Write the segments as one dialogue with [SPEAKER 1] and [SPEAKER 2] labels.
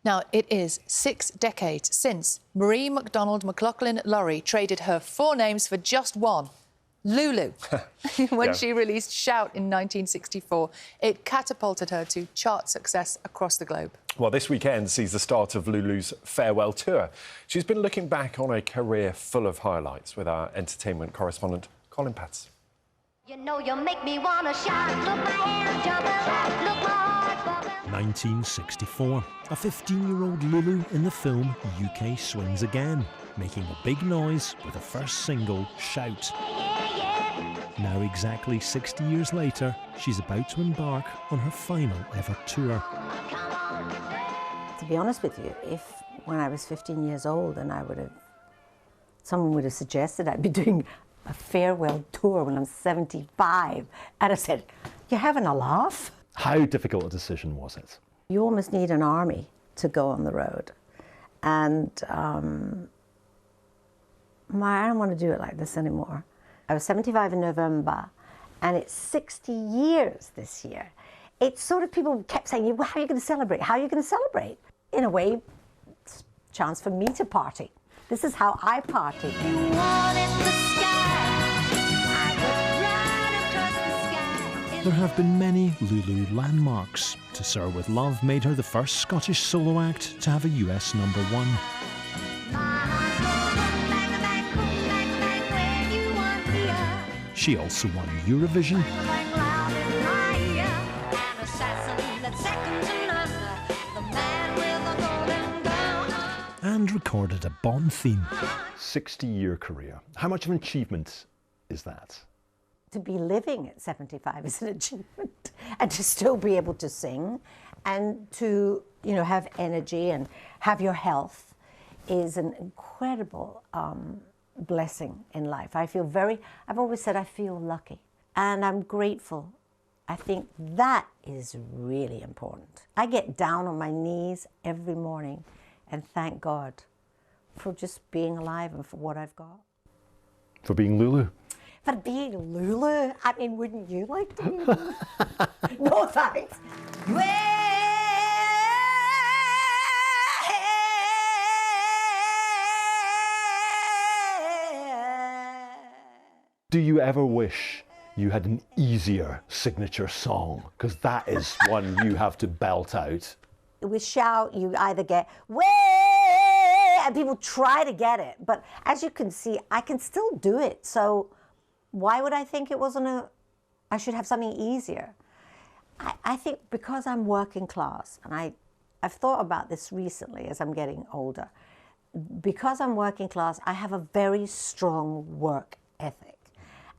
[SPEAKER 1] Now, it is 6 decades since Marie McDonald McLaughlin Lawrie traded her 4 names for just one, Lulu. When she released Shout in 1964, it catapulted her to chart success across the globe.
[SPEAKER 2] Well, this weekend sees the start of Lulu's farewell tour. She's been looking back on a career full of highlights with our entertainment correspondent, Colin Patts.
[SPEAKER 3] You know you make me wanna shout, look my hands jumping, look my heart bumping.
[SPEAKER 4] 1964. A 15-year-old Lulu in the film UK Swings Again, making a big noise with her first single, Shout. Now exactly 60 years later, she's about to embark on her final ever tour.
[SPEAKER 5] To be honest with you, when I was 15 years old and someone would have suggested I'd be doing a farewell tour when I'm 75, and I said, "You're having a laugh?"
[SPEAKER 6] How difficult a decision was it?
[SPEAKER 5] You almost need an army to go on the road. And I don't want to do it like this anymore. I was 75 in November, and it's 60 years this year. It's sort of, people kept saying, well, how are you going to celebrate? How are you going to celebrate? In a way, it's a chance for me to party. This is how I party.
[SPEAKER 3] You wanted the sky, I would ride across the sky.
[SPEAKER 4] There have been many Lulu landmarks. To Sir With Love made her the first Scottish solo act to have a US #1. She also won Eurovision and recorded a Bond theme.
[SPEAKER 6] 60-year career. How much of an achievement is that?
[SPEAKER 5] To be living at 75 is an achievement, and to still be able to sing and to, have energy and have your health is an incredible blessing in life. I've always said I feel lucky, and I'm grateful. I think that is really important. I get down on my knees every morning and thank God for just being alive and for what I've got.
[SPEAKER 6] For being Lulu?
[SPEAKER 5] For being Lulu? I mean, wouldn't you like to be Lulu? No thanks.
[SPEAKER 6] Do you ever wish you had an easier signature song? Because that is one you have to belt out.
[SPEAKER 5] With Shout, you either get way, and people try to get it. But as you can see, I can still do it. So why would I think I should have something easier? I think because I'm working class, and I've thought about this recently as I'm getting older. Because I'm working class, I have a very strong work ethic.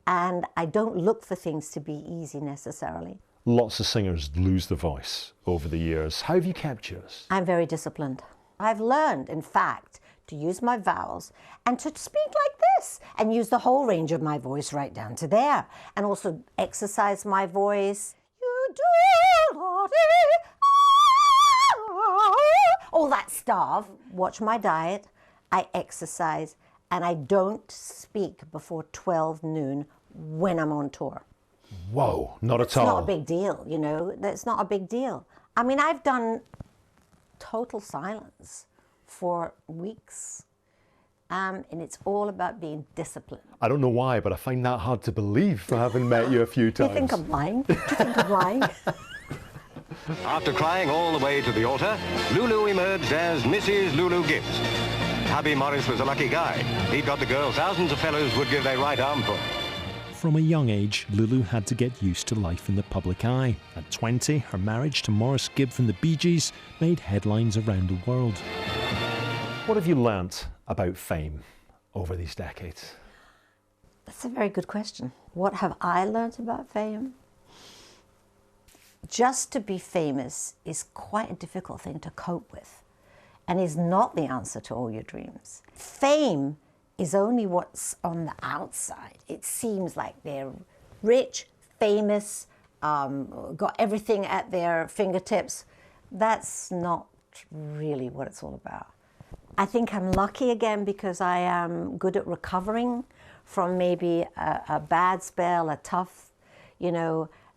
[SPEAKER 5] And I don't look for things to be easy necessarily.
[SPEAKER 6] Lots of singers lose their voice over the years. How have you kept yours?
[SPEAKER 5] I'm very disciplined. I've learned, in fact, to use my vowels and to speak like this and use the whole range of my voice right down to there. And also exercise my voice. You do all that stuff. Watch my diet. I exercise. And I don't speak before 12 noon when I'm on tour.
[SPEAKER 6] Whoa, not at all.
[SPEAKER 5] It's not a big deal, That's not a big deal. I mean, I've done total silence for weeks, and it's all about being disciplined.
[SPEAKER 6] I don't know why, but I find that hard to believe for having met you a few times.
[SPEAKER 5] Do you think I'm lying? Do you think I'm lying?
[SPEAKER 7] After crying all the way to the altar, Lulu emerged as Mrs. Lulu Gibbs. Hubby Morris was a lucky guy. He'd got the girl thousands of fellows would give their right arm for.
[SPEAKER 4] From a young age, Lulu had to get used to life in the public eye. At 20, her marriage to Morris Gibb from the Bee Gees made headlines around the world.
[SPEAKER 6] What have you learnt about fame over these decades?
[SPEAKER 5] That's a very good question. What have I learnt about fame? Just to be famous is quite a difficult thing to cope with, and is not the answer to all your dreams. Fame is only what's on the outside. It seems like they're rich, famous, got everything at their fingertips. That's not really what it's all about. I think I'm lucky again because I am good at recovering from maybe a bad spell, a tough,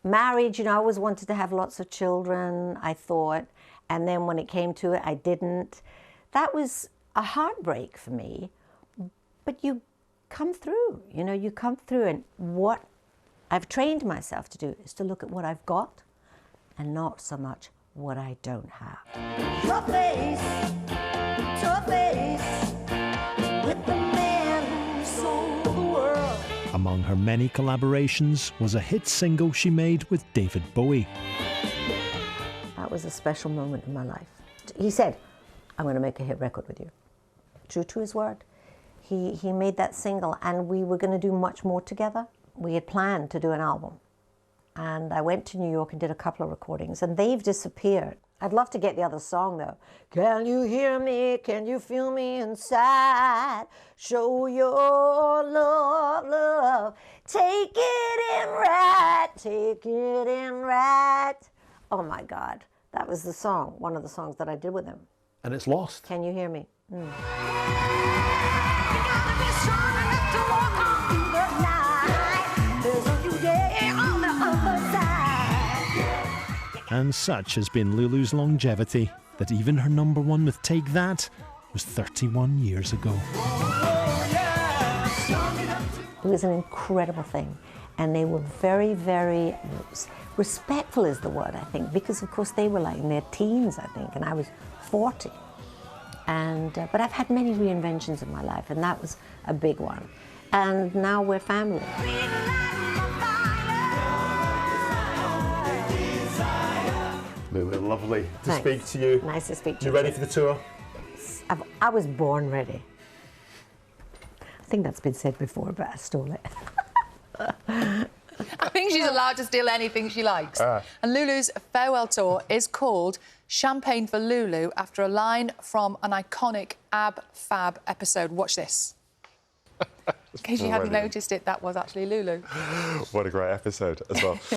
[SPEAKER 5] marriage. I always wanted to have lots of children, I thought, And then when it came to it, I didn't. That was a heartbreak for me. But you come through, you know, you come through. And what I've trained myself to do is to look at what I've got and not so much what I don't have.
[SPEAKER 3] Your face, with the man who sold the world.
[SPEAKER 4] Among her many collaborations was a hit single she made with David Bowie.
[SPEAKER 5] That was a special moment in my life. He said, I'm going to make a hit record with you. True to his word. He made that single, and we were going to do much more together. We had planned to do an album. And I went to New York and did a couple of recordings, and they've disappeared. I'd love to get the other song, though. Can you hear me? Can you feel me inside? Show your love, love. Take it in right, take it in right. Oh, my God. That was the song, one of the songs that I did with him.
[SPEAKER 6] And it's lost.
[SPEAKER 5] Can you hear me?
[SPEAKER 4] And such has been Lulu's longevity that even her #1 with Take That was 31 years ago.
[SPEAKER 5] It was an incredible thing. And they were very, very respectful is the word, I think, because of course they were like in their teens, I think, and I was 40. And but I've had many reinventions in my life, and that was a big one. And now we're family.
[SPEAKER 6] Lulu, lovely to
[SPEAKER 5] Thanks.
[SPEAKER 6] speak to you.
[SPEAKER 5] Nice to speak to you.
[SPEAKER 6] You ready for the tour?
[SPEAKER 5] I was born ready. I think that's been said before, but I stole it.
[SPEAKER 1] I think she's allowed to steal anything she likes. And Lulu's farewell tour is called Champagne for Lulu, after a line from an iconic Ab Fab episode. Watch this. In case you hadn't noticed it, that was actually Lulu.
[SPEAKER 2] What a great episode as well.